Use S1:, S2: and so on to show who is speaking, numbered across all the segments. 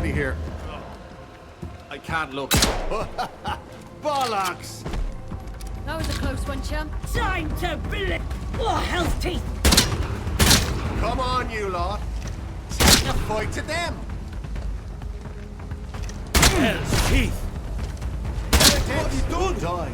S1: body here. I can't look. Bollocks!
S2: That was a close one, chum.
S3: Time to blip! Oh, hell's teeth!
S1: Come on, you lot. Take the fight to them.
S4: Hell's teeth!
S1: What have you done? Die.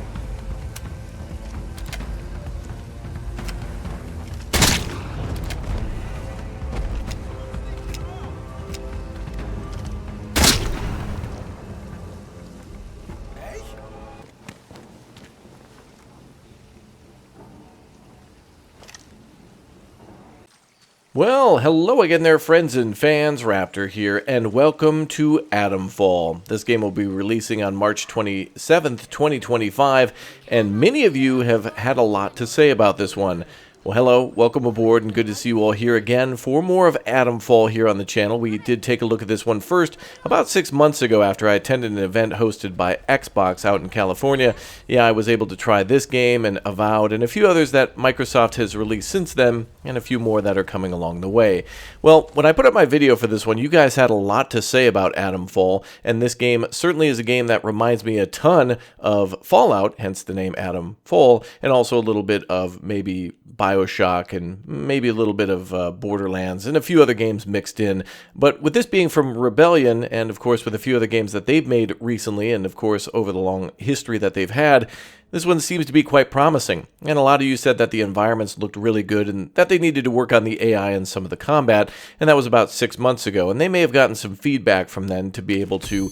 S5: Well, hello again there, friends and fans. Raptor here, and welcome to Atomfall. This game will be releasing on March 27th, 2025, and many of you have had a lot to say about this one. Well, hello, welcome aboard, and good to see you all here again for more of Atomfall here on the channel. We did take a look at this one first about 6 months ago after I attended an event hosted by Xbox out in California. Yeah, I was able to try this game and Avowed and a few others that Microsoft has released since then, and a few more that are coming along the way. Well, when I put up my video for this one, you guys had a lot to say about Atomfall, and this game certainly is a game that reminds me a ton of Fallout, hence the name Atomfall, and also a little bit of maybe BioShock and maybe a little bit of Borderlands and a few other games mixed in. But with this being from Rebellion, and of course with a few other games that they've made recently, and of course over the long history that they've had, this one seems to be quite promising, and a lot of you said that the environments looked really good and that they needed to work on the AI and some of the combat, and that was about 6 months ago, and they may have gotten some feedback from then to be able to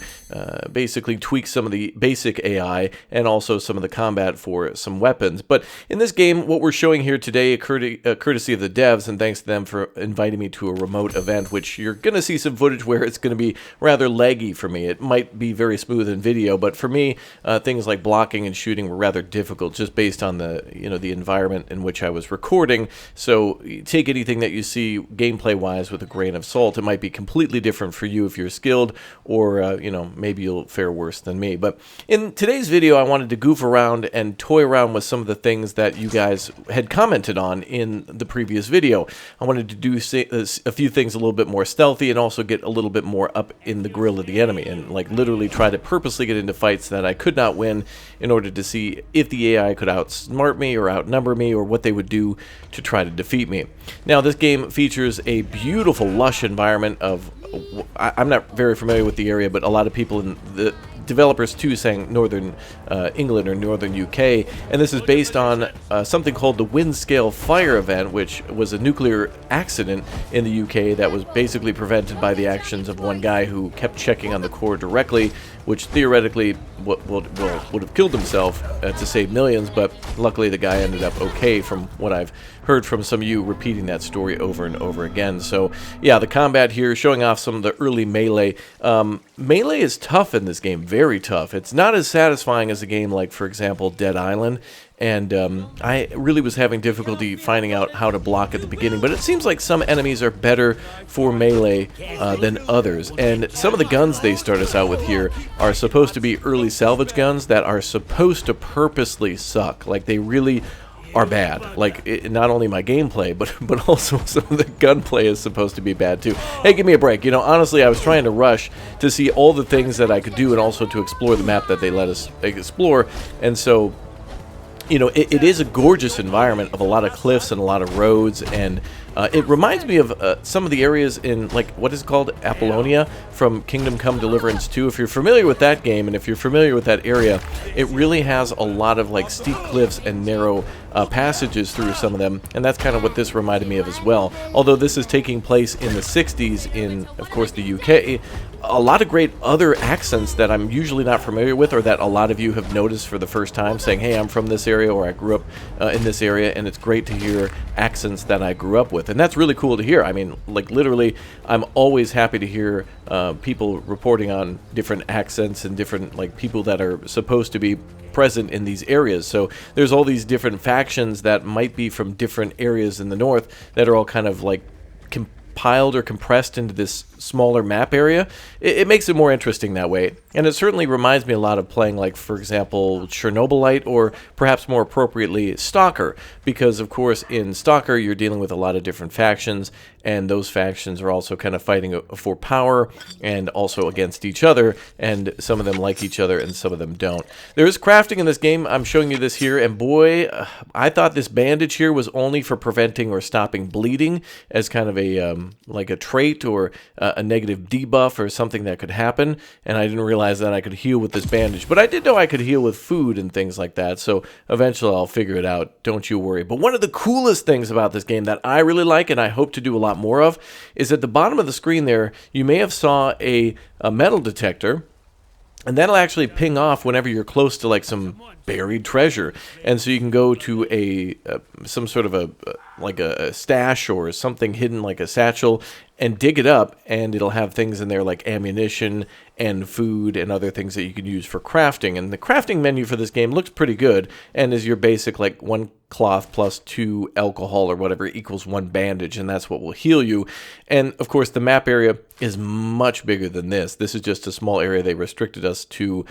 S5: basically tweak some of the basic AI and also some of the combat for some weapons. But in this game, what we're showing here today, courtesy of the devs, and thanks to them for inviting me to a remote event, which you're going to see some footage where it's going to be rather laggy for me. It might be very smooth in video, but for me, things like blocking and shooting were rather difficult just based on the the environment in which I was recording. So take anything that you see gameplay wise with a grain of salt. It might be completely different for you if you're skilled, or maybe you'll fare worse than me. But in today's video, I wanted to goof around and toy around with some of the things that you guys had commented on in the previous video. I wanted to do a few things a little bit more stealthy and also get a little bit more up in the grill of the enemy, and like literally try to purposely get into fights that I could not win in order to see if the AI could outsmart me or outnumber me, or what they would do to try to defeat me. Now, this game features a beautiful, lush environment of, I'm not very familiar with the area, but a lot of people in the developers too saying northern England or northern UK, and this is based on something called the Wind Scale Fire event, which was a nuclear accident in the UK that was basically prevented by the actions of one guy who kept checking on the core directly, which theoretically would have killed himself to save millions, but luckily the guy ended up okay, from what I've heard from some of you repeating that story over and over again. So yeah, the combat here, showing off some of the early melee. Melee is tough in this game, very tough. It's not as satisfying as a game like, for example, Dead Island, and I really was having difficulty finding out how to block at the beginning, but it seems like some enemies are better for melee than others, and some of the guns they start us out with here are supposed to be early salvage guns that are supposed to purposely suck. Like, they really are bad. Like, not only my gameplay, but also some of the gunplay is supposed to be bad too. Hey, give me a break. Honestly, I was trying to rush to see all the things that I could do and also to explore the map that they let us explore, and so it is a gorgeous environment of a lot of cliffs and a lot of roads, and it reminds me of some of the areas in, like, what is called Apollonia from Kingdom Come Deliverance 2. If you're familiar with that game, and if you're familiar with that area, it really has a lot of, like, steep cliffs and narrow passages through some of them, and that's kind of what this reminded me of as well. Although this is taking place in the 60s in, of course, the UK, a lot of great other accents that I'm usually not familiar with, or that a lot of you have noticed for the first time, saying, hey, I'm from this area, or I grew up in this area, and it's great to hear accents that I grew up with, and that's really cool to hear. I mean, like, literally, I'm always happy to hear people reporting on different accents and different, like, people that are supposed to be present in these areas. So there's all these different factions that might be from different areas in the north that are all kind of like piled or compressed into this smaller map area, it makes it more interesting that way. And it certainly reminds me a lot of playing, like, for example, Chernobylite, or perhaps more appropriately, Stalker, because of course in Stalker you're dealing with a lot of different factions, and those factions are also kind of fighting for power and also against each other, and some of them like each other and some of them don't. There is crafting in this game. I'm showing you this here, and boy, I thought this bandage here was only for preventing or stopping bleeding as kind of a like a trait or a negative debuff or something that could happen, and I didn't realize that I could heal with this bandage. But I did know I could heal with food and things like that, so eventually I'll figure it out, don't you worry. But one of the coolest things about this game that I really like, and I hope to do a lot more of, is at the bottom of the screen there, you may have saw a metal detector, and that'll actually ping off whenever you're close to like some buried treasure. And so you can go to a some sort of a stash or something hidden like a satchel and dig it up, and it'll have things in there like ammunition and food and other things that you can use for crafting. And the crafting menu for this game looks pretty good, and is your basic like 1 cloth plus 2 alcohol or whatever equals 1 bandage, and that's what will heal you. And of course the map area is much bigger than this. This is just a small area they restricted us to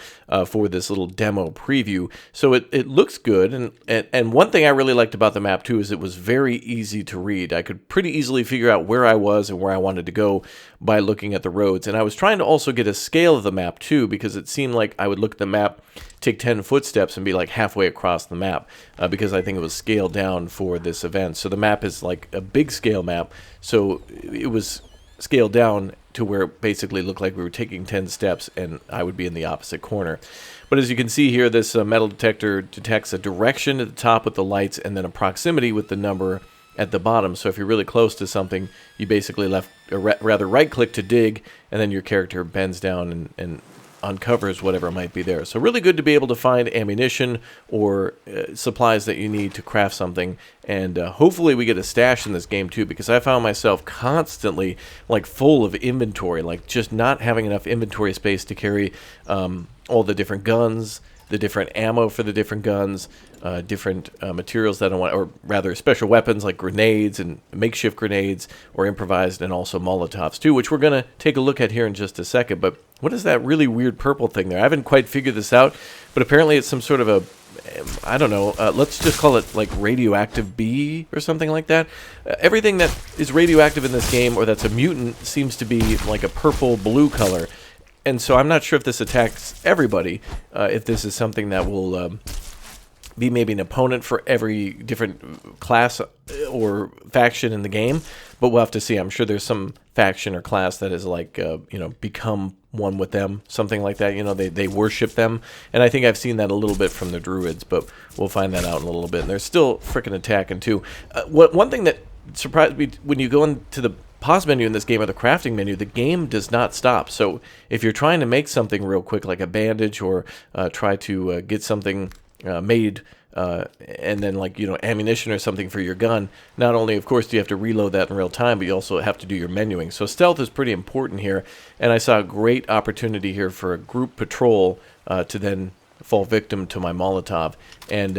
S5: for this little demo preview. So it looks good, and one thing I really liked about the map too is it was very easy to read. I could pretty easily figure out where I was and where I wanted to go by looking at the roads. And I was trying to also get a scale of the map too, because it seemed like I would look at the map, take 10 footsteps and be like halfway across the map, because I think it was scaled down for this event. So the map is like a big scale map, so it was scaled down to where it basically looked like we were taking 10 steps and I would be in the opposite corner. But as you can see here, this metal detector detects a direction at the top with the lights and then a proximity with the number at the bottom. So if you're really close to something, you basically rather right click to dig, and then your character bends down and uncovers whatever might be there. So really good to be able to find ammunition or supplies that you need to craft something. And hopefully we get a stash in this game too, because I found myself constantly like full of inventory, like just not having enough inventory space to carry all the different guns, the different ammo for the different guns, different materials that I want, or rather special weapons like grenades and makeshift grenades or improvised, and also Molotovs too, which we're going to take a look at here in just a second. But what is that really weird purple thing there? I haven't quite figured this out, but apparently it's some sort of a, I don't know, let's just call it like radioactive bee or something like that. Everything that is radioactive in this game, or that's a mutant, seems to be like a purple-blue color. And so I'm not sure if this attacks everybody, if this is something that will be maybe an opponent for every different class or faction in the game, but we'll have to see. I'm sure there's some faction or class that is like, become one with them, something like that. They worship them, and I think I've seen that a little bit from the druids, but we'll find that out in a little bit. And they're still frickin' attacking too. One thing that surprised me when you go into the pause menu in this game, or the crafting menu, the game does not stop. So if you're trying to make something real quick, like a bandage, or try to get something made, and then like ammunition or something for your gun, not only of course do you have to reload that in real time, but you also have to do your menuing. So stealth is pretty important here, and I saw a great opportunity here for a group patrol to then fall victim to my Molotov. And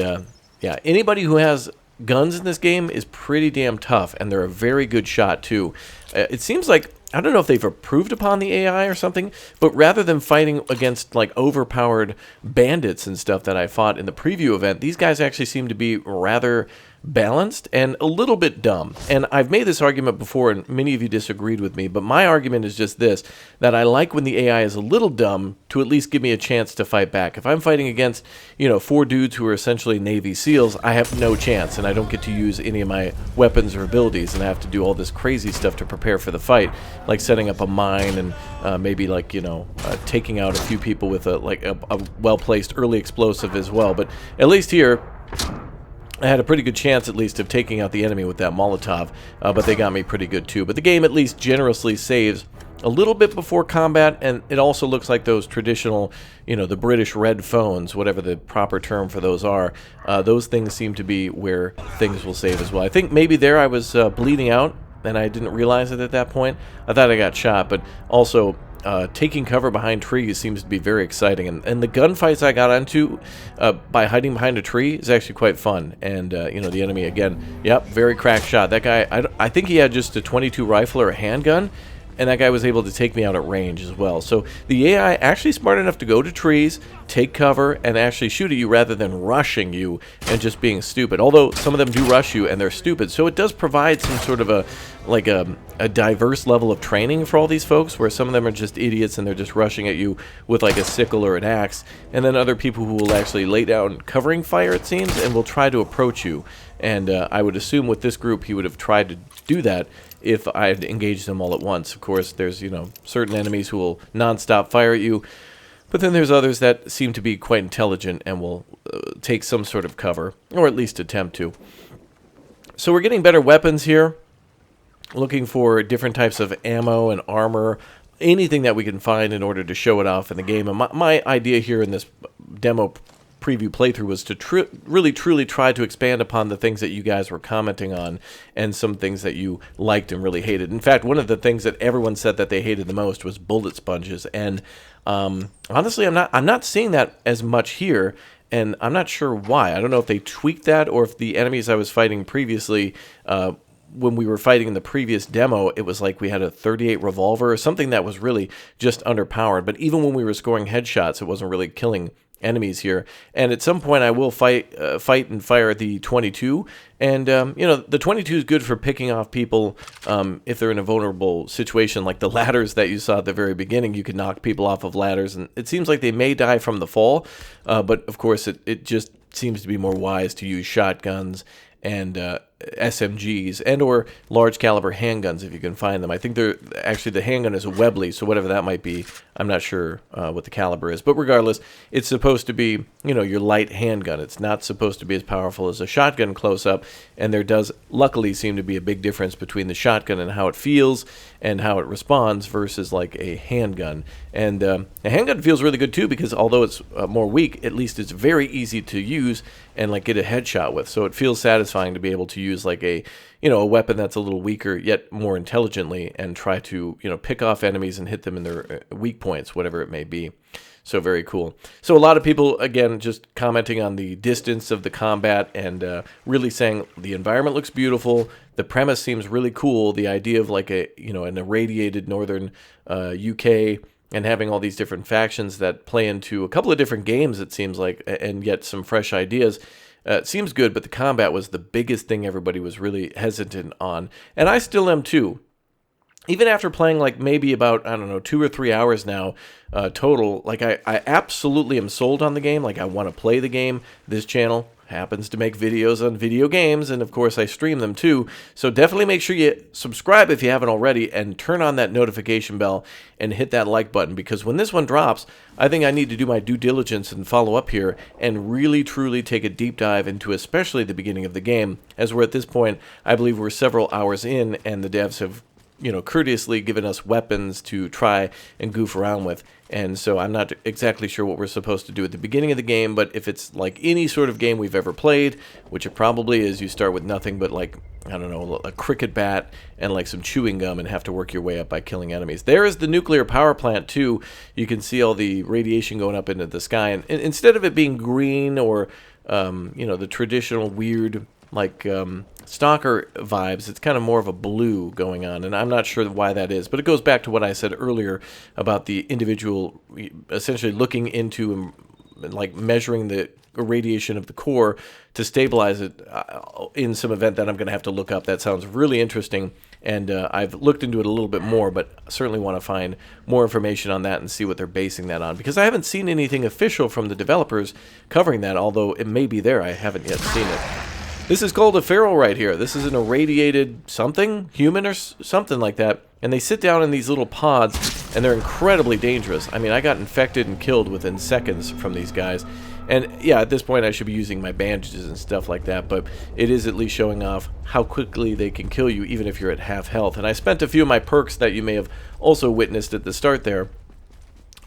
S5: yeah, anybody who has guns in this game is pretty damn tough, and they're a very good shot too. It seems like, I don't know if they've improved upon the AI or something, but rather than fighting against like overpowered bandits and stuff that I fought in the preview event, these guys actually seem to be rather balanced and a little bit dumb. And I've made this argument before, and many of you disagreed with me, but my argument is just this, that I like when the AI is a little dumb to at least give me a chance to fight back. If I'm fighting against, 4 dudes who are essentially Navy SEALs, I have no chance, and I don't get to use any of my weapons or abilities, and I have to do all this crazy stuff to prepare for the fight, like setting up a mine and maybe like, taking out a few people with a well-placed early explosive as well. But at least here, I had a pretty good chance, at least, of taking out the enemy with that Molotov, but they got me pretty good too. But the game at least generously saves a little bit before combat, and it also looks like those traditional, the British red phones, whatever the proper term for those are, those things seem to be where things will save as well. I think maybe there I was bleeding out, and I didn't realize it at that point. I thought I got shot, but also taking cover behind trees seems to be very exciting. And the gunfights I got into by hiding behind a tree is actually quite fun. And, you know, the enemy, again, yep, very cracked shot. That guy, I think he had just a .22 rifle or a handgun, and that guy was able to take me out at range as well. So the AI actually smart enough to go to trees, take cover, and actually shoot at you rather than rushing you and just being stupid. Although some of them do rush you and they're stupid. So it does provide some sort of a diverse level of training for all these folks, where some of them are just idiots and they're just rushing at you with like a sickle or an axe. And then other people who will actually lay down covering fire, it seems, and will try to approach you. And I would assume with this group he would have tried to do that if I had engaged them all at once. Of course, there's, you know, certain enemies who will non-stop fire at you, but then there's others that seem to be quite intelligent and will take some sort of cover, or at least attempt to. So we're getting better weapons here, looking for different types of ammo and armor, anything that we can find in order to show it off in the game. And my idea here in this demo preview playthrough was to really truly try to expand upon the things that you guys were commenting on, and some things that you liked and really hated. In fact, one of the things that everyone said that they hated the most was bullet sponges, and honestly, I'm not seeing that as much here, and I'm not sure why. I don't know if they tweaked that, or if the enemies I was fighting previously, when we were fighting in the previous demo, it was like we had a .38 revolver or something that was really just underpowered. But even when we were scoring headshots, it wasn't really killing enemies here. And at some point I will fight and fire the .22, and you know, the .22 is good for picking off people if they're in a vulnerable situation, like the ladders that you saw at the very beginning. You could knock people off of ladders, and it seems like they may die from the fall, but of course it just seems to be more wise to use shotguns and SMGs and or large caliber handguns if you can find them. I think they're actually, the handgun is a Webley, so whatever that might be, I'm not sure what the caliber is, but regardless, it's supposed to be, you know, your light handgun. It's not supposed to be as powerful as a shotgun close up, and there does luckily seem to be a big difference between the shotgun and how it feels and how it responds versus like a handgun. And a handgun feels really good too, because although it's more weak, at least it's very easy to use and like get a headshot with. So it feels satisfying to be able to use like a, you know, a weapon that's a little weaker yet more intelligently, and try to, you know, pick off enemies and hit them in their weak points, whatever it may be. So very cool. So a lot of people, again, just commenting on the distance of the combat, and really saying the environment looks beautiful. The premise seems really cool. The idea of like a, you know, an irradiated northern UK, and having all these different factions that play into a couple of different games, it seems like, and yet some fresh ideas. It seems good, but the combat was the biggest thing everybody was really hesitant on. And I still am too. Even after playing like maybe about, I don't know, 2 or 3 hours now total, like I absolutely am sold on the game. Like I want to play the game. This channel happens to make videos on video games, and of course I stream them too. So definitely make sure you subscribe if you haven't already, and turn on that notification bell and hit that like button, because when this one drops, I think I need to do my due diligence and follow up here and really truly take a deep dive into especially the beginning of the game, as we're at this point, I believe we're several hours in, and the devs have, you know, courteously given us weapons to try and goof around with. And so I'm not exactly sure what we're supposed to do at the beginning of the game, but if it's like any sort of game we've ever played, which it probably is, you start with nothing but like, I don't know, a cricket bat and like some chewing gum, and have to work your way up by killing enemies. There is the nuclear power plant too. You can see all the radiation going up into the sky, and instead of it being green or you know, the traditional weird like stalker vibes, it's kind of more of a blue going on, and I'm not sure why that is, but it goes back to what I said earlier about the individual essentially looking into and like measuring the irradiation of the core to stabilize it in some event that I'm going to have to look up. That sounds really interesting, and I've looked into it a little bit more, but certainly want to find more information on that and see what they're basing that on, because I haven't seen anything official from the developers covering that, although it may be there. I haven't yet seen it. This is called a feral right here. This is an irradiated something, human or something like that. And they sit down in these little pods, and they're incredibly dangerous. I mean, I got infected and killed within seconds from these guys. And yeah, at this point I should be using my bandages and stuff like that, but it is at least showing off how quickly they can kill you even if you're at half health. And I spent a few of my perks that you may have also witnessed at the start there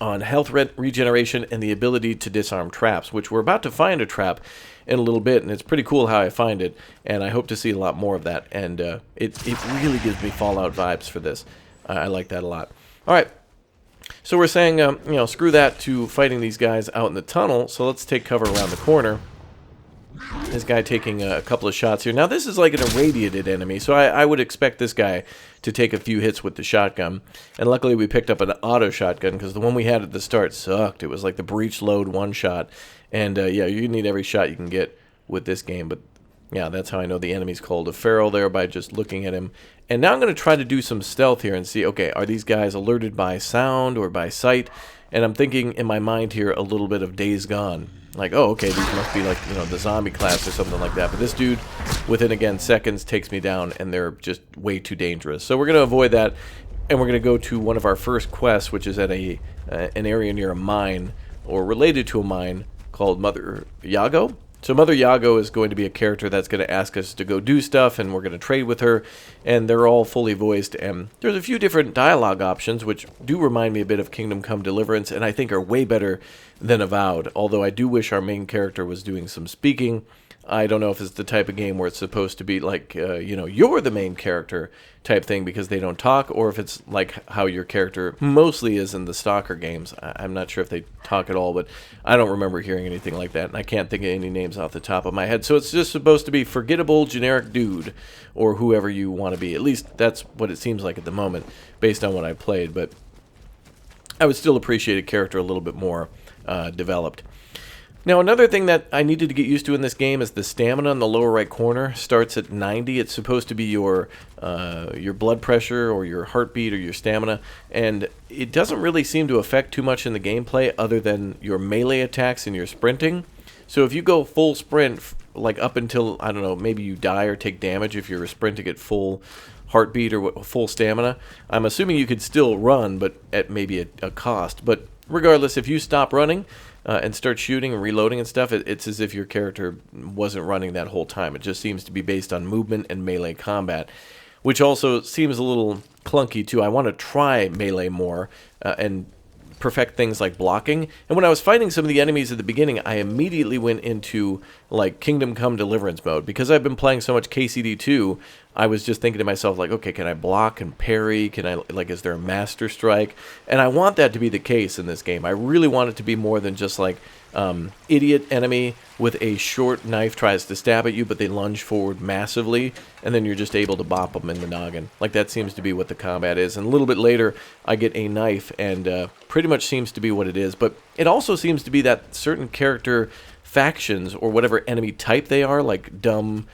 S5: on health regeneration and the ability to disarm traps, which we're about to find a trap in a little bit, and it's pretty cool how I find it, and I hope to see a lot more of that, and it really gives me Fallout vibes for this. I like that a lot. Alright, So we're saying, you know, screw that to fighting these guys out in the tunnel, so let's take cover around the corner. This guy taking a couple of shots here. Now, this is like an irradiated enemy, so I would expect this guy to take a few hits with the shotgun. And luckily, we picked up an auto shotgun, because the one we had at the start sucked. It was like the breech load one-shot. And, yeah, you need every shot you can get with this game. But, yeah, that's how I know the enemy's called a feral there, by just looking at him. And now I'm going to try to do some stealth here and see, okay, are these guys alerted by sound or by sight? And I'm thinking in my mind here a little bit of Days Gone. Like, oh, okay, these must be like, you know, the zombie class or something like that. But this dude, within, again, seconds, takes me down, and they're just way too dangerous. So we're going to avoid that, and we're going to go to one of our first quests, which is at an area near a mine, or related to a mine, called Mother Yago. So Mother Yago is going to be a character that's going to ask us to go do stuff, and we're going to trade with her, and they're all fully voiced, and there's a few different dialogue options, which do remind me a bit of Kingdom Come Deliverance, and I think are way better than Avowed, although I do wish our main character was doing some speaking. I don't know if it's the type of game where it's supposed to be like, you know, you're the main character type thing because they don't talk, or if it's like how your character mostly is in the Stalker games. I'm not sure if they talk at all, but I don't remember hearing anything like that, and I can't think of any names off the top of my head. So it's just supposed to be forgettable generic dude, or whoever you want to be. At least that's what it seems like at the moment, based on what I played, but I would still appreciate a character a little bit more developed. Now, another thing that I needed to get used to in this game is the stamina in the lower right corner starts at 90. It's supposed to be your blood pressure or your heartbeat or your stamina, and it doesn't really seem to affect too much in the gameplay other than your melee attacks and your sprinting. So if you go full sprint, like up until, I don't know, maybe you die or take damage if you're sprinting at full heartbeat or full stamina, I'm assuming you could still run, but at maybe a cost. But regardless, if you stop running and start shooting and reloading and stuff, it's as if your character wasn't running that whole time. It just seems to be based on movement and melee combat, which also seems a little clunky too. I want to try melee more and perfect things like blocking. And when I was fighting some of the enemies at the beginning, I immediately went into like Kingdom Come Deliverance mode. Because I've been playing so much KCD2, I was just thinking to myself, like, okay, can I block and parry? Can I, like, is there a master strike? And I want that to be the case in this game. I really want it to be more than just like idiot enemy with a short knife tries to stab at you, but they lunge forward massively, and then you're just able to bop them in the noggin. Like, that seems to be what the combat is. And a little bit later, I get a knife, and pretty much seems to be what it is. But it also seems to be that certain character factions, or whatever enemy type they are, like dumb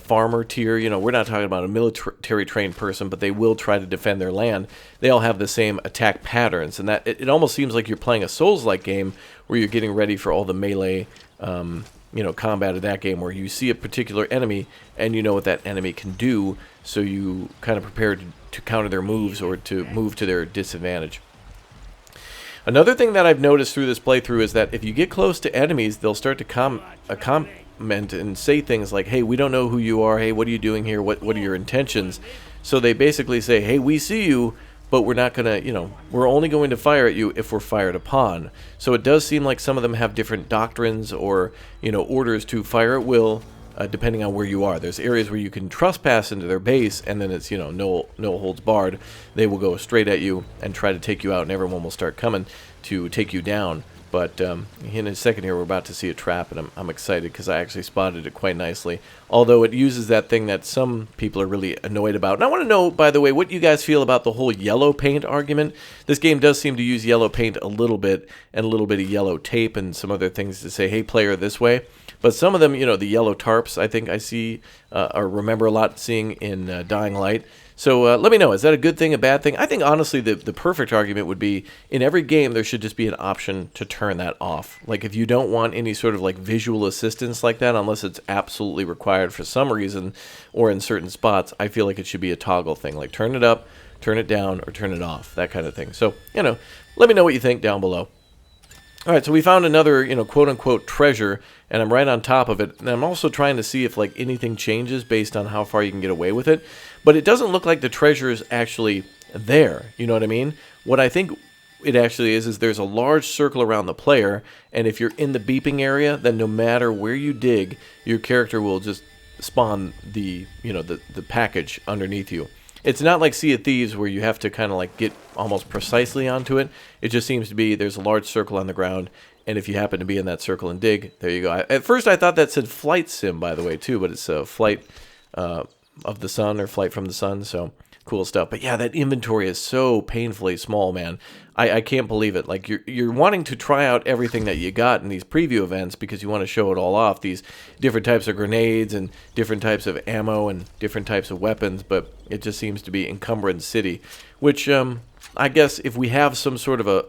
S5: farmer tier, you know, we're not talking about a military trained person, but they will try to defend their land. They all have the same attack patterns, and that it almost seems like you're playing a Souls-like game where you're getting ready for all the melee, you know, combat of that game, where you see a particular enemy and you know what that enemy can do, so you kind of prepare to counter their moves or to move to their disadvantage. Another thing that I've noticed through this playthrough is that if you get close to enemies, they'll start to comment and say things like, hey, we don't know who you are, hey, what are you doing here, what are your intentions? So they basically say, hey, we see you, but we're not gonna, you know, we're only going to fire at you if we're fired upon. So it does seem like some of them have different doctrines or, you know, orders to fire at will, depending on where you are. There's areas where you can trespass into their base, and then it's, you know, no holds barred. They will go straight at you and try to take you out, and everyone will start coming to take you down. But in a second here, we're about to see a trap, and I'm excited because I actually spotted it quite nicely. Although it uses that thing that some people are really annoyed about. And I want to know, by the way, what you guys feel about the whole yellow paint argument. This game does seem to use yellow paint a little bit, and a little bit of yellow tape and some other things to say, hey, player, this way. But some of them, you know, the yellow tarps, I think I see or remember a lot seeing in Dying Light. So let me know, is that a good thing, a bad thing? I think, honestly, the perfect argument would be, in every game, there should just be an option to turn that off. Like, if you don't want any sort of, like, visual assistance like that, unless it's absolutely required for some reason, or in certain spots, I feel like it should be a toggle thing. Like, turn it up, turn it down, or turn it off, that kind of thing. So, you know, let me know what you think down below. All right, so we found another, you know, quote-unquote treasure, and I'm right on top of it. And I'm also trying to see if, like, anything changes based on how far you can get away with it. But it doesn't look like the treasure is actually there. You know what I mean? What I think it actually is there's a large circle around the player, and if you're in the beeping area, then no matter where you dig, your character will just spawn the, you know, the package underneath you. It's not like Sea of Thieves where you have to kind of like get almost precisely onto it. It just seems to be there's a large circle on the ground, and if you happen to be in that circle and dig, there you go. At first I thought that said Flight Sim, by the way, too, but it's a Flight of the Sun or Flight from the Sun, so cool stuff. But yeah, that inventory is so painfully small, man. I can't believe it. Like, you're wanting to try out everything that you got in these preview events because you want to show it all off, these different types of grenades and different types of ammo and different types of weapons, but it just seems to be Encumbrance City, which I guess if we have some sort of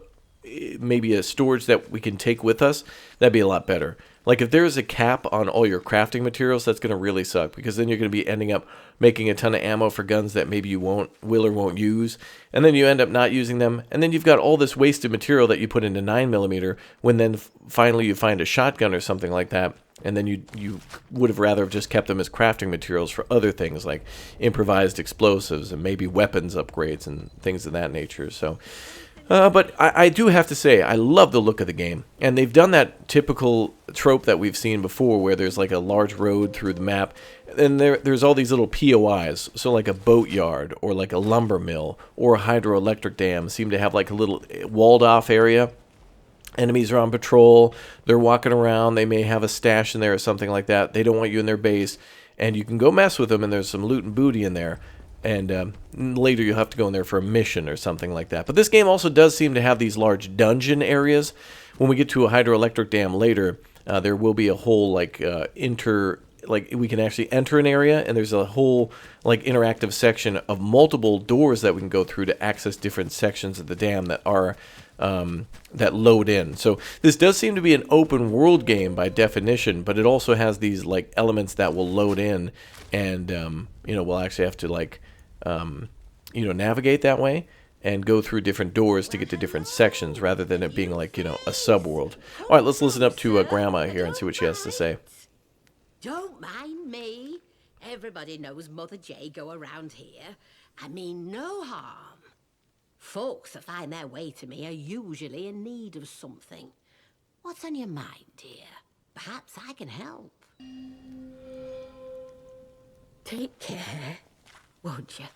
S5: maybe a storage that we can take with us, that'd be a lot better. Like, if there's a cap on all your crafting materials, that's going to really suck, because then you're going to be ending up making a ton of ammo for guns that maybe you will or won't use, and then you end up not using them, and then you've got all this wasted material that you put into 9mm when then finally you find a shotgun or something like that, and then you would have rather have just kept them as crafting materials for other things like improvised explosives and maybe weapons upgrades and things of that nature. So but I do have to say, I love the look of the game. And they've done that typical trope that we've seen before where there's like a large road through the map. And there's all these little POIs. So like a boatyard or like a lumber mill or a hydroelectric dam seem to have like a little walled off area. Enemies are on patrol. They're walking around. They may have a stash in there or something like that. They don't want you in their base. And you can go mess with them, and there's some loot and booty in there. And later you'll have to go in there for a mission or something like that. But this game also does seem to have these large dungeon areas. When we get to a hydroelectric dam later, there will be a whole like we can actually enter an area, and there's a whole like interactive section of multiple doors that we can go through to access different sections of the dam that are that load in. So this does seem to be an open world game by definition, but it also has these like elements that will load in, and we'll actually have to like navigate that way and go through different doors to get to different sections rather than it being like, a subworld. All right, let's listen up to Grandma here and see what she has to say.
S4: Don't mind me. Everybody knows Mother J go around here. I mean no harm. Folks that find their way to me are usually in need of something. What's on your mind, dear? Perhaps I can help. Take care, won't you?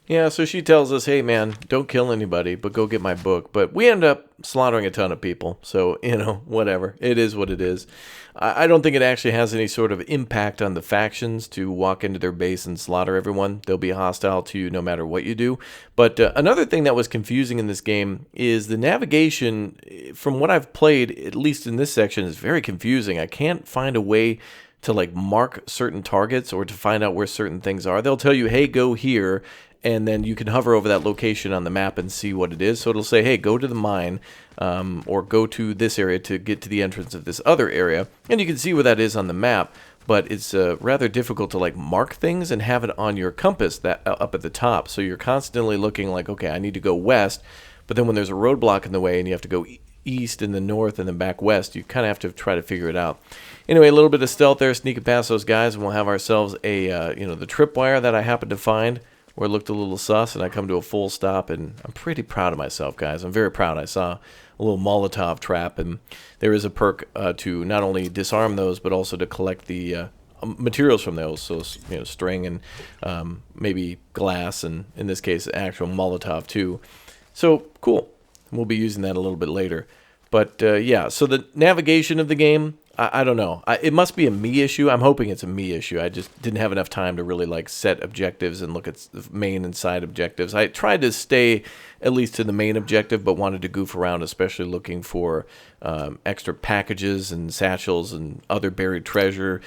S5: Yeah, so she tells us, hey man, don't kill anybody, but go get my book. But we end up slaughtering a ton of people, so, whatever. It is what it is. I don't think it actually has any sort of impact on the factions to walk into their base and slaughter everyone. They'll be hostile to you no matter what you do. But another thing that was confusing in this game is the navigation. From what I've played, at least in this section, is very confusing. I can't find a way to like mark certain targets or to find out where certain things are. They'll tell you, hey, go here, and then you can hover over that location on the map and see what it is. So it'll say, hey, go to the mine, or go to this area to get to the entrance of this other area, and you can see where that is on the map. But it's rather difficult to like mark things and have it on your compass that up at the top. So you're constantly looking like, okay, I need to go west, but then when there's a roadblock in the way and you have to go east and then north and then back west, you kind of have to try to figure it out. Anyway, a little bit of stealth there, sneaking past those guys, and we'll have ourselves a the tripwire that I happened to find where it looked a little sus, and I come to a full stop, and I'm pretty proud of myself, guys. I'm very proud. I saw a little Molotov trap, and there is a perk to not only disarm those, but also to collect the materials from those, so string and maybe glass, and in this case, actual Molotov too. So cool. We'll be using that a little bit later. But yeah, so the navigation of the game, I don't know. It must be a me issue. I'm hoping it's a me issue. I just didn't have enough time to really like set objectives and look at main and side objectives. I tried to stay at least to the main objective, but wanted to goof around, especially looking for extra packages and satchels and other buried treasure.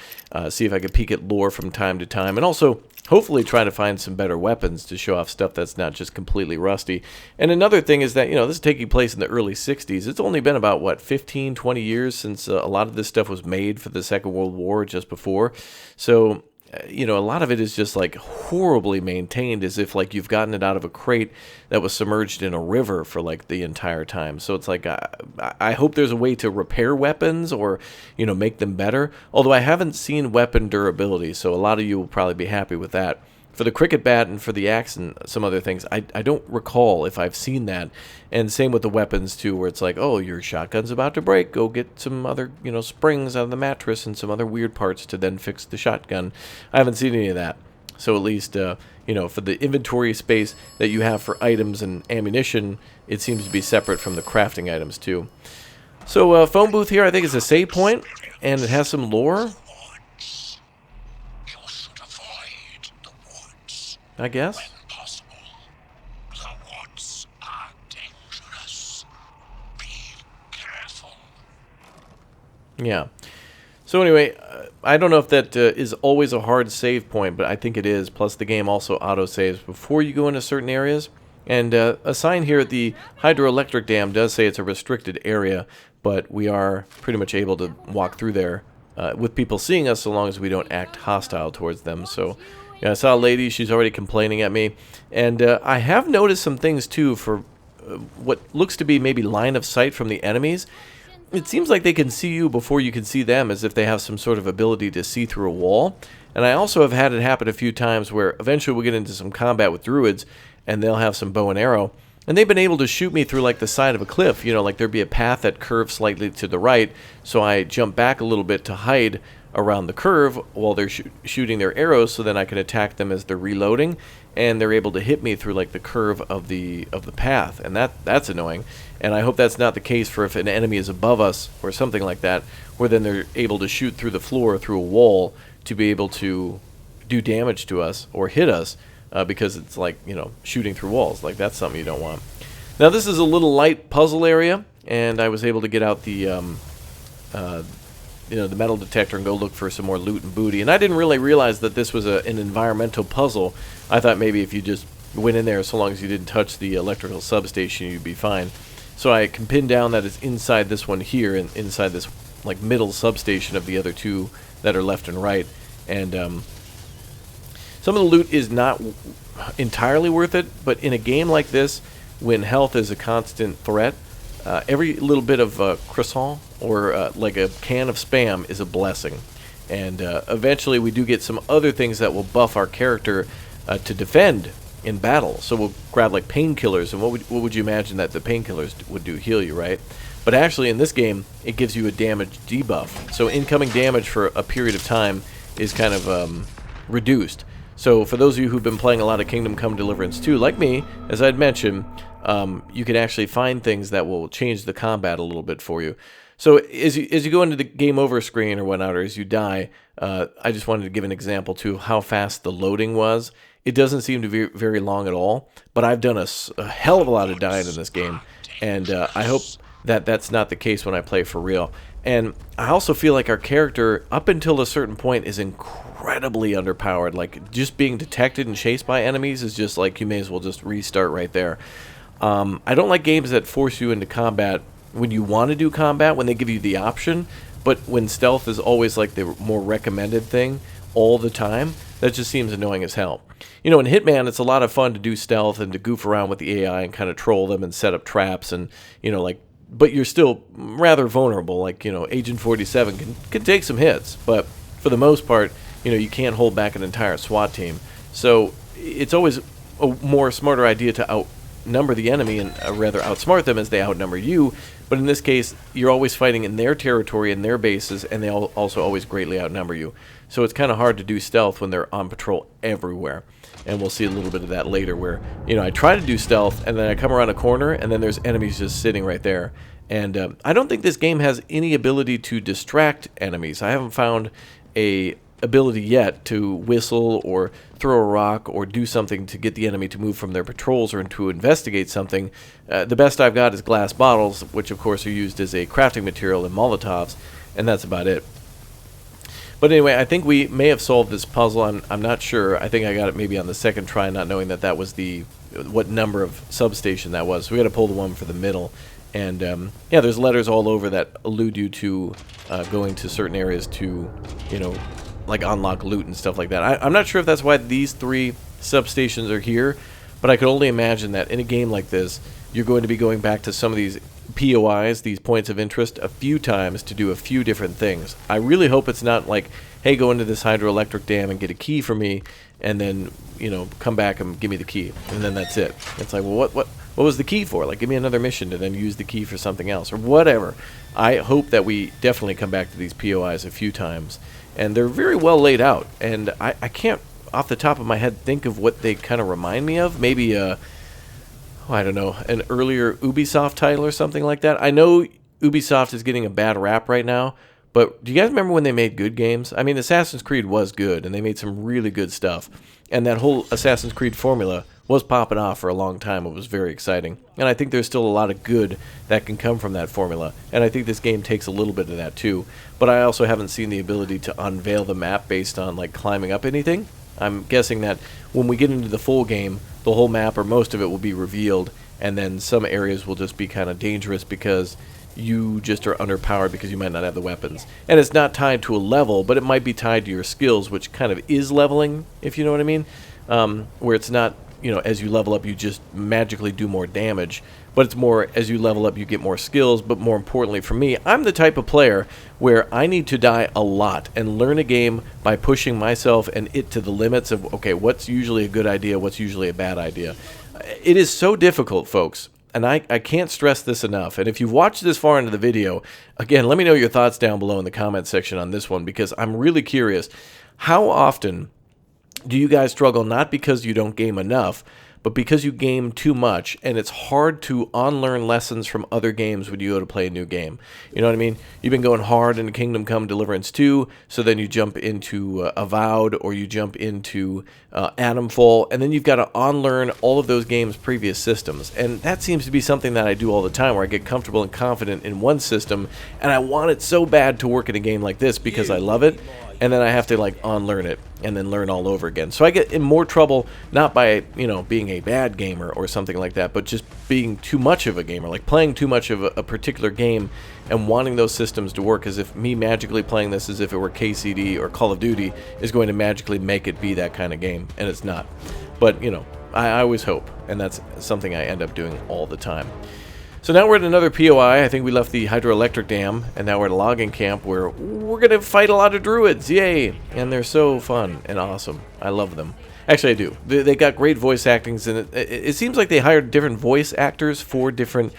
S5: See if I could peek at lore from time to time, and also hopefully try to find some better weapons to show off stuff that's not just completely rusty. And another thing is that, this is taking place in the early 60s. It's only been about, 15, 20 years since a lot of this stuff was made for the Second World War just before. So, a lot of it is just, horribly maintained, as if, you've gotten it out of a crate that was submerged in a river for, the entire time. So it's I hope there's a way to repair weapons or, make them better. Although I haven't seen weapon durability, so a lot of you will probably be happy with that. For the cricket bat and for the axe and some other things, I don't recall if I've seen that. And same with the weapons, too, where it's like, oh, your shotgun's about to break. Go get some other, springs out of the mattress and some other weird parts to then fix the shotgun. I haven't seen any of that. So at least, for the inventory space that you have for items and ammunition, it seems to be separate from the crafting items too. So phone booth here, I think, is a save point, and it has some lore,
S6: You should avoid the woods
S5: I guess.
S6: when possible. The woods are dangerous. Be careful.
S5: Yeah. So anyway, I don't know if that is always a hard save point, but I think it is. Plus, the game also auto-saves before you go into certain areas. And a sign here at the hydroelectric dam does say it's a restricted area, but we are pretty much able to walk through there with people seeing us so long as we don't act hostile towards them. So I saw a lady, she's already complaining at me. And I have noticed some things, too, for what looks to be maybe line of sight from the enemies. It seems like they can see you before you can see them, as if they have some sort of ability to see through a wall. And I also have had it happen a few times where eventually we'll get into some combat with druids, and they'll have some bow and arrow. And they've been able to shoot me through like the side of a cliff, like there'd be a path that curves slightly to the right, so I jump back a little bit to hide around the curve while they're shooting their arrows, so then I can attack them as they're reloading, and they're able to hit me through like the curve of the path, and that's annoying. And I hope that's not the case for if an enemy is above us or something like that, where then they're able to shoot through the floor, through a wall, to be able to do damage to us or hit us, because it's like, shooting through walls. Like, that's something you don't want. Now, this is a little light puzzle area, and I was able to get out the the metal detector and go look for some more loot and booty. And I didn't really realize that this was an environmental puzzle. I thought maybe if you just went in there, so long as you didn't touch the electrical substation, you'd be fine. So I can pin down that it's inside this one here, and inside this like middle substation of the other two that are left and right. And some of the loot is not entirely worth it, but in a game like this, when health is a constant threat, every little bit of croissant or like a can of Spam is a blessing. And eventually we do get some other things that will buff our character to defend in battle. So we'll grab like painkillers, and what would you imagine that the painkillers would do? Heal you, right? But actually in this game, it gives you a damage debuff. So incoming damage for a period of time is kind of reduced. So for those of you who've been playing a lot of Kingdom Come Deliverance 2, like me, as I'd mentioned, you can actually find things that will change the combat a little bit for you. So as you go into the game over screen or whatnot, or as you die, I just wanted to give an example too of how fast the loading was. It doesn't seem to be very long at all, but I've done a hell of a lot of dying in this game, and I hope that that's not the case when I play for real. And I also feel like our character, up until a certain point, is incredibly underpowered. Like, just being detected and chased by enemies is just like, you may as well just restart right there. I don't like games that force you into combat when you want to do combat, when they give you the option, but when stealth is always like the more recommended thing all the time, that just seems annoying as hell. In Hitman, it's a lot of fun to do stealth and to goof around with the AI and kind of troll them and set up traps and, but you're still rather vulnerable. Like, Agent 47 can take some hits, but for the most part, you can't hold back an entire SWAT team. So it's always a more smarter idea to outnumber the enemy and rather outsmart them as they outnumber you. But in this case, you're always fighting in their territory and their bases, and they also always greatly outnumber you. So it's kind of hard to do stealth when they're on patrol everywhere. And we'll see a little bit of that later where, I try to do stealth, and then I come around a corner, and then there's enemies just sitting right there. And I don't think this game has any ability to distract enemies. I haven't found a ability yet to whistle or throw a rock or do something to get the enemy to move from their patrols or to investigate something. The best I've got is glass bottles, which of course are used as a crafting material in Molotovs, and that's about it. But anyway, I think we may have solved this puzzle. I'm not sure. I think I got it maybe on the second try, not knowing that was what number of substation that was. So we got to pull the one for the middle. And yeah, there's letters all over that allude you to going to certain areas to, like unlock loot and stuff like that. I'm not sure if that's why these 3 substations are here, but I could only imagine that in a game like this, you're going to be going back to some of these POIs, these points of interest, a few times to do a few different things. I really hope it's not like, hey, go into this hydroelectric dam and get a key for me, and then, come back and give me the key, and then that's it. It's like, well, what was the key for? Like, give me another mission to then use the key for something else, or whatever. I hope that we definitely come back to these POIs a few times, and they're very well laid out, and I can't off the top of my head think of what they kind of remind me of. Maybe I don't know, an earlier Ubisoft title or something like that. I know Ubisoft is getting a bad rap right now, but do you guys remember when they made good games? I mean, Assassin's Creed was good, and they made some really good stuff. And that whole Assassin's Creed formula was popping off for a long time. It was very exciting. And I think there's still a lot of good that can come from that formula. And I think this game takes a little bit of that too. But I also haven't seen the ability to unveil the map based on like climbing up anything. I'm guessing that when we get into the full game, the whole map or most of it will be revealed, and then some areas will just be kind of dangerous because you just are underpowered because you might not have the weapons. And it's not tied to a level, but it might be tied to your skills, which kind of is leveling, if you know what I mean. Where it's not, as you level up, you just magically do more damage. But it's more, as you level up, you get more skills. But more importantly for me, I'm the type of player where I need to die a lot and learn a game by pushing myself and it to the limits of, okay, what's usually a good idea, what's usually a bad idea. It is so difficult, folks. And I can't stress this enough. And if you've watched this far into the video, again, let me know your thoughts down below in the comment section on this one, because I'm really curious. How often do you guys struggle, not because you don't game enough, but because you game too much, and it's hard to unlearn lessons from other games when you go to play a new game? You know what I mean? You've been going hard into Kingdom Come Deliverance 2, so then you jump into Avowed, or you jump into Atomfall, and then you've got to unlearn all of those games' previous systems. And that seems to be something that I do all the time, where I get comfortable and confident in one system, and I want it so bad to work in a game like this because I love it, and then I have to like unlearn it and then learn all over again. So I get in more trouble, not by, being a bad gamer or something like that, but just being too much of a gamer, like playing too much of a particular game and wanting those systems to work, as if me magically playing this as if it were KCD or Call of Duty is going to magically make it be that kind of game, and it's not. But, I always hope, and that's something I end up doing all the time. So now we're at another POI. I think we left the hydroelectric dam, and now we're at a logging camp where we're going to fight a lot of druids. Yay! And they're so fun and awesome. I love them. Actually, I do. They got great voice actings, and it seems like they hired different voice actors for different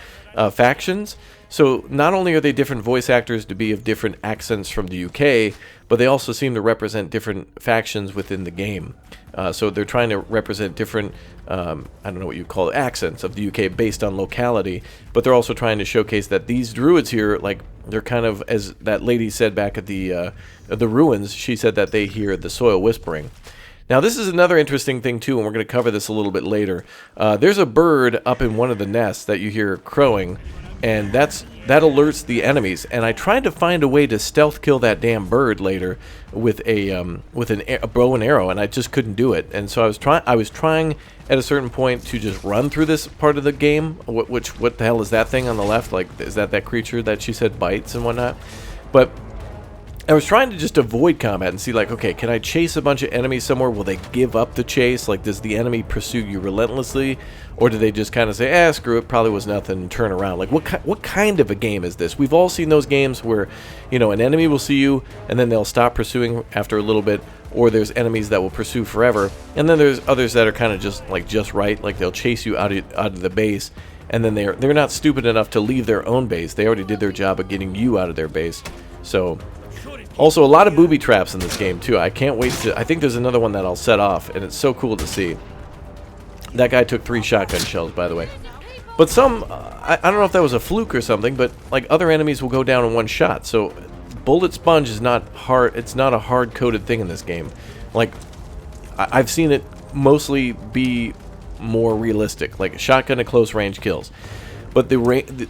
S5: factions. So not only are they different voice actors to be of different accents from the UK, but they also seem to represent different factions within the game. So they're trying to represent different, I don't know what you call it, accents of the UK based on locality, but they're also trying to showcase that these druids here, like, they're kind of, as that lady said back at the ruins, she said that they hear the soil whispering. Now, this is another interesting thing, too, and we're going to cover this a little bit later. There's a bird up in one of the nests that you hear crowing, and that alerts the enemies. And I tried to find a way to stealth kill that damn bird later with a bow and arrow, and I just couldn't do it. And so I was trying at a certain point to just run through this part of the game. What the hell is that thing on the left? Like, is that creature that she said bites and whatnot? But I was trying to just avoid combat and see, like, okay, can I chase a bunch of enemies somewhere? Will they give up the chase? Like, does the enemy pursue you relentlessly? Or do they just kind of say, screw it, probably was nothing, and turn around? Like, what kind of a game is this? We've all seen those games where, an enemy will see you, and then they'll stop pursuing after a little bit, or there's enemies that will pursue forever, and then there's others that are kind of just right, like they'll chase you out of the base, and then they're not stupid enough to leave their own base. They already did their job of getting you out of their base. So also, a lot of booby traps in this game, too. I can't wait to... I think there's another one that I'll set off, and it's so cool to see. That guy took 3 shotgun shells, by the way. But some... I don't know if that was a fluke or something, but, like, other enemies will go down in one shot. So, bullet sponge is not hard... It's not a hard-coded thing in this game. Like, I've seen it mostly be more realistic. Like, shotgun to close-range kills. But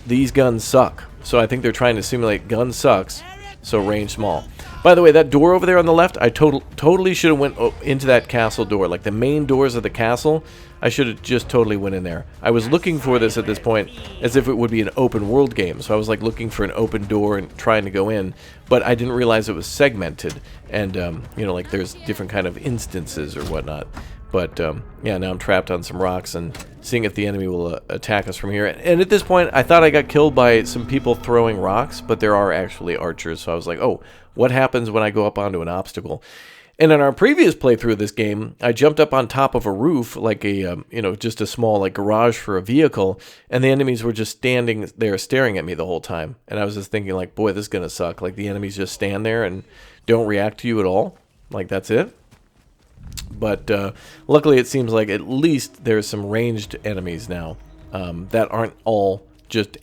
S5: these guns suck. So I think they're trying to simulate gun sucks, so range small. By the way, that door over there on the left, I totally should have went into that castle door. Like the main doors of the castle, I should have just totally went in there. I was looking for this at this point as if it would be an open world game. So I was like looking for an open door and trying to go in, but I didn't realize it was segmented. And, like there's different kind of instances or whatnot. But, yeah, now I'm trapped on some rocks and seeing if the enemy will attack us from here. And at this point, I thought I got killed by some people throwing rocks, but there are actually archers. So I was like, oh, what happens when I go up onto an obstacle? And in our previous playthrough of this game, I jumped up on top of a roof, like a, just a small, like, garage for a vehicle, and the enemies were just standing there staring at me the whole time. And I was just thinking, like, boy, this is going to suck. Like, the enemies just stand there and don't react to you at all. Like, that's it. But luckily it seems like at least there's some ranged enemies now that aren't all just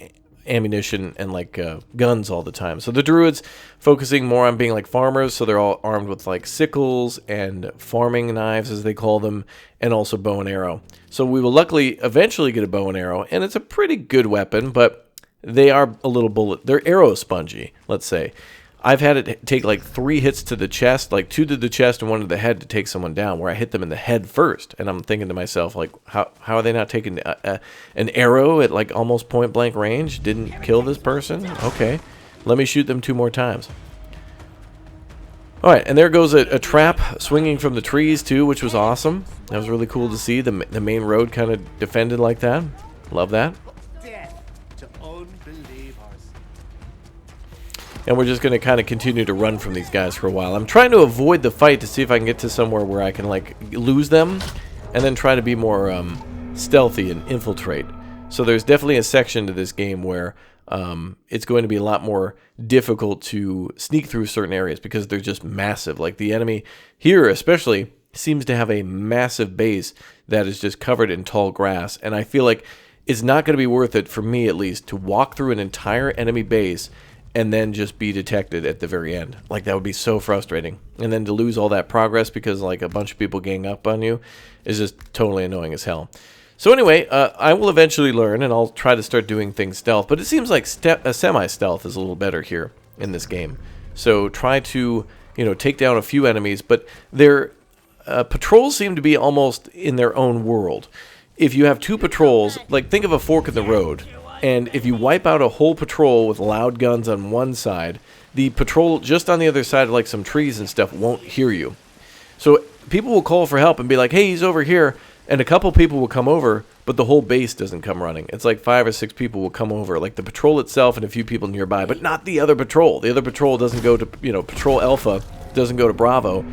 S5: ammunition and like guns all the time. So the druids focusing more on being like farmers, so they're all armed with like sickles and farming knives as they call them, and also bow and arrow. So we will luckily eventually get a bow and arrow, and it's a pretty good weapon, but they are a little they're arrow spongy, let's say. I've had it take like 3 hits to the chest, like 2 to the chest and 1 to the head to take someone down, where I hit them in the head first. And I'm thinking to myself, like, how are they not taking an arrow at like almost point blank range? Didn't kill this person? Okay, let me shoot them 2 more times. All right, and there goes a trap swinging from the trees too, which was awesome. That was really cool to see, the main road kind of defended like that. Love that.
S1: Death to unbelievers.
S5: And we're just going to kind of continue to run from these guys for a while. I'm trying to avoid the fight to see if I can get to somewhere where I can like lose them and then try to be more stealthy and infiltrate. So there's definitely a section to this game where it's going to be a lot more difficult to sneak through certain areas because they're just massive. Like the enemy here especially seems to have a massive base that is just covered in tall grass. And I feel like it's not going to be worth it, for me at least, to walk through an entire enemy base and then just be detected at the very end. Like, that would be so frustrating. And then to lose all that progress because, like, a bunch of people gang up on you is just totally annoying as hell. So anyway, I will eventually learn, and I'll try to start doing things stealth. But it seems like semi-stealth is a little better here in this game. So try to, you know, take down a few enemies. But their patrols seem to be almost in their own world. If you have 2 patrols, like, think of a fork in the road. And if you wipe out a whole patrol with loud guns on one side, the patrol just on the other side of like some trees and stuff won't hear you. So people will call for help and be like, hey, he's over here. And a couple people will come over, but the whole base doesn't come running. It's like 5 or 6 people will come over, like the patrol itself and a few people nearby, but not the other patrol. The other patrol doesn't go to, you know, Patrol Alpha doesn't go to Bravo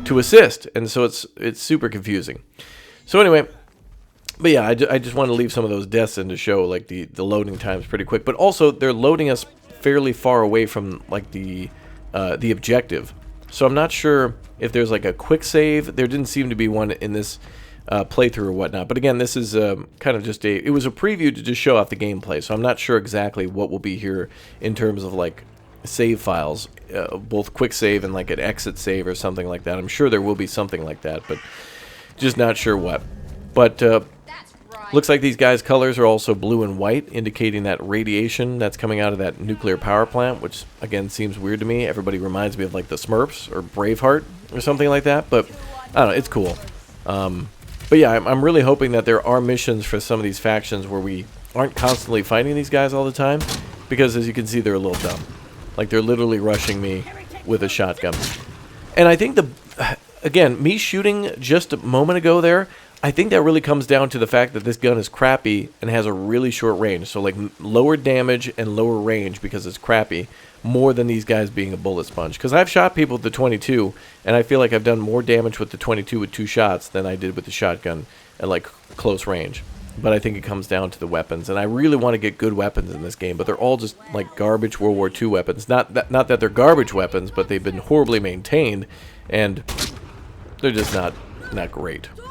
S5: to assist. And so it's super confusing. So anyway, but yeah, I just want to leave some of those deaths in to show like the loading times pretty quick. But also, they're loading us fairly far away from like the objective. So I'm not sure if there's like a quick save. There didn't seem to be one in this playthrough or whatnot. But again, this is kind of just it was a preview to just show off the gameplay. So I'm not sure exactly what will be here in terms of like save files, both quick save and like an exit save or something like that. I'm sure there will be something like that, but just not sure what. But looks like these guys' colors are also blue and white, indicating that radiation that's coming out of that nuclear power plant, which, again, seems weird to me. Everybody reminds me of, like, the Smurfs or Braveheart or something like that, but I don't know, it's cool. But yeah, I'm really hoping that there are missions for some of these factions where we aren't constantly fighting these guys all the time, because as you can see, they're a little dumb. Like, they're literally rushing me with a shotgun. And I think again, me shooting just a moment ago there, I think that really comes down to the fact that this gun is crappy and has a really short range. So like lower damage and lower range because it's crappy, more than these guys being a bullet sponge. Because I've shot people with the 22, and I feel like I've done more damage with the 22 with 2 shots than I did with the shotgun at like close range. But I think it comes down to the weapons, and I really want to get good weapons in this game, but they're all just like garbage World War II weapons. Not that they're garbage weapons, but they've been horribly maintained, and they're just not great.